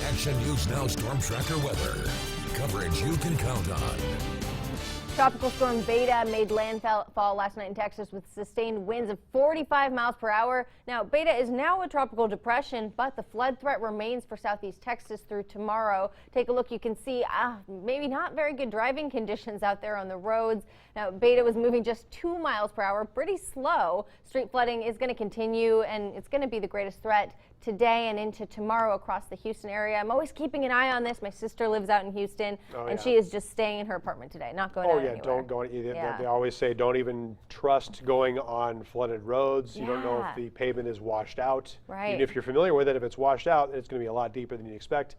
Action News Now Storm Tracker weather. Coverage you can count on. Tropical storm Beta made landfall last night in Texas with sustained winds of 45 miles per hour. Now, Beta is now a tropical depression, but the flood threat remains for southeast Texas through tomorrow. Take a look. You can see maybe not very good driving conditions out there on the roads. Now, Beta was moving just 2 miles per hour, pretty slow. Street flooding is going to continue, and it's going to be the greatest threat today and into tomorrow across the Houston area. I'm always keeping an eye on this. My sister lives out in Houston, and she is just staying in her apartment today, not going out anywhere. Don't go. They always say don't even trust going on flooded roads. You don't know if the pavement is washed out. Right. Even if you're familiar with it, if it's washed out, it's going to be a lot deeper than you expect.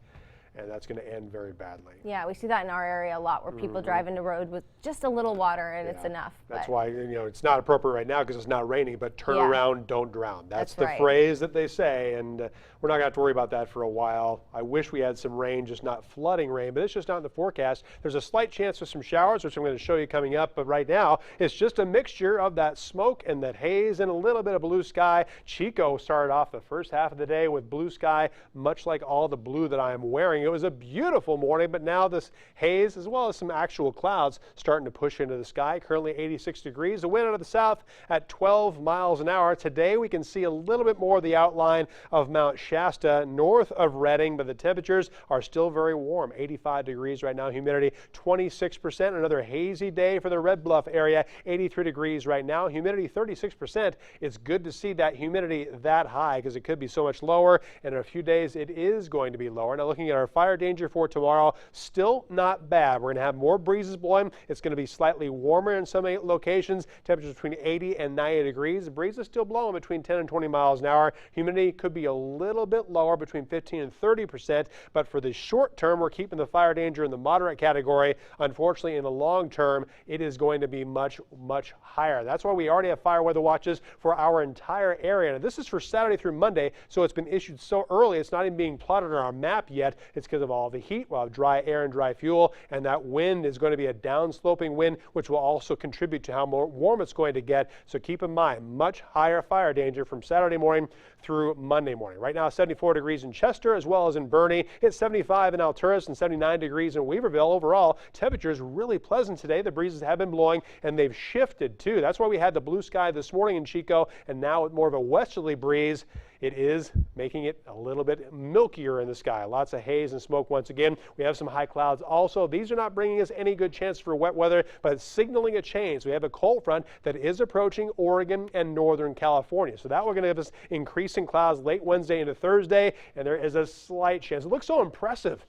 And that's going to end very badly. Yeah, we see that in our area a lot, where people drive into road with just a little water and it's enough. That's why it's not appropriate right now because it's not raining. But turn around, don't drown. That's the phrase that they say, and we're not going to have to worry about that for a while. I wish we had some rain, just not flooding rain, but it's just not in the forecast. There's a slight chance for some showers, which I'm going to show you coming up. But right now, it's just a mixture of that smoke and that haze and a little bit of blue sky. Chico started off the first half of the day with blue sky, much like all the blue that I am wearing. It was a beautiful morning, but now this haze, as well as some actual clouds, starting to push into the sky. Currently 86 degrees. The wind out of the south at 12 miles an hour. Today we can see a little bit more of the outline of Mount Shasta north of Redding, but the temperatures are still very warm. 85 degrees right now. Humidity 26%. Another hazy day for the Red Bluff area. 83 degrees right now. Humidity 36%. It's good to see that humidity that high because it could be so much lower. And in a few days it is going to be lower. Now looking at our fire danger for tomorrow, still not bad. We're going to have more breezes blowing. It's going to be slightly warmer in some locations. Temperatures between 80 and 90 degrees. The breeze is still blowing between 10 and 20 miles an hour. Humidity could be a little bit lower, between 15 and 30%. But for the short term, we're keeping the fire danger in the moderate category. Unfortunately, in the long term, it is going to be much, much higher. That's why we already have fire weather watches for our entire area. Now, this is for Saturday through Monday, so it's been issued so early, it's not even being plotted on our map yet. It's because of all the heat. We'll have dry air and dry fuel, and that wind is going to be a downsloping wind, which will also contribute to how more warm it's going to get. So keep in mind, much higher fire danger from Saturday morning through Monday morning. Right now, 74 degrees in Chester as well as in Bernie. It's 75 in Alturas and 79 degrees in Weaverville. Overall, temperatures really pleasant today. The breezes have been blowing, and they've shifted too. That's why we had the blue sky this morning in Chico, and now with more of a westerly breeze, it is making it a little bit milkier in the sky. Lots of haze and smoke once again. We have some high clouds also. These are not bringing us any good chance for wet weather, but it's signaling a change. We have a cold front that is approaching Oregon and northern California. So that will going to give us increasing clouds late Wednesday into Thursday, and there is a slight chance. It looks so impressive,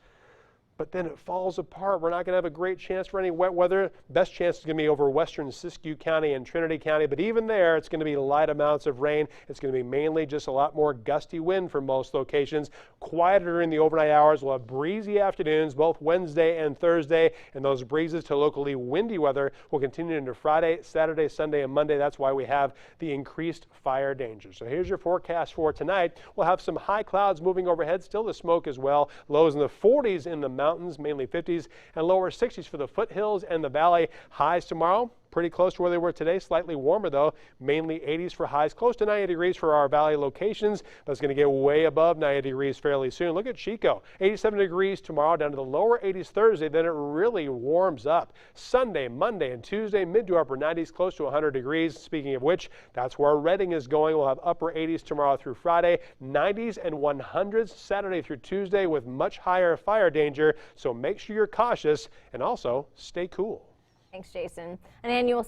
but then it falls apart. We're not going to have a great chance for any wet weather. Best chance is going to be over western Siskiyou County and Trinity County, but even there, it's going to be light amounts of rain. It's going to be mainly just a lot more gusty wind for most locations. Quieter during the overnight hours. We'll have breezy afternoons both Wednesday and Thursday, and those breezes to locally windy weather will continue into Friday, Saturday, Sunday, and Monday. That's why we have the increased fire danger. So here's your forecast for tonight. We'll have some high clouds moving overhead, still the smoke as well. Lows in the 40s in the mountains, mainly 50s, and lower 60s for the foothills and the valley. Highs tomorrow, pretty close to where they were today. Slightly warmer though, mainly 80s for highs, close to 90 degrees for our valley locations, but it's going to get way above 90 degrees fairly soon. Look at Chico, 87 degrees tomorrow, down to the lower 80s Thursday. Then it really warms up. Sunday, Monday, and Tuesday, mid to upper 90s, close to 100 degrees. Speaking of which, that's where Redding is going. We'll have upper 80s tomorrow through Friday, 90s and 100s Saturday through Tuesday with much higher fire danger. So make sure you're cautious and also stay cool. Thanks, Jason. An annual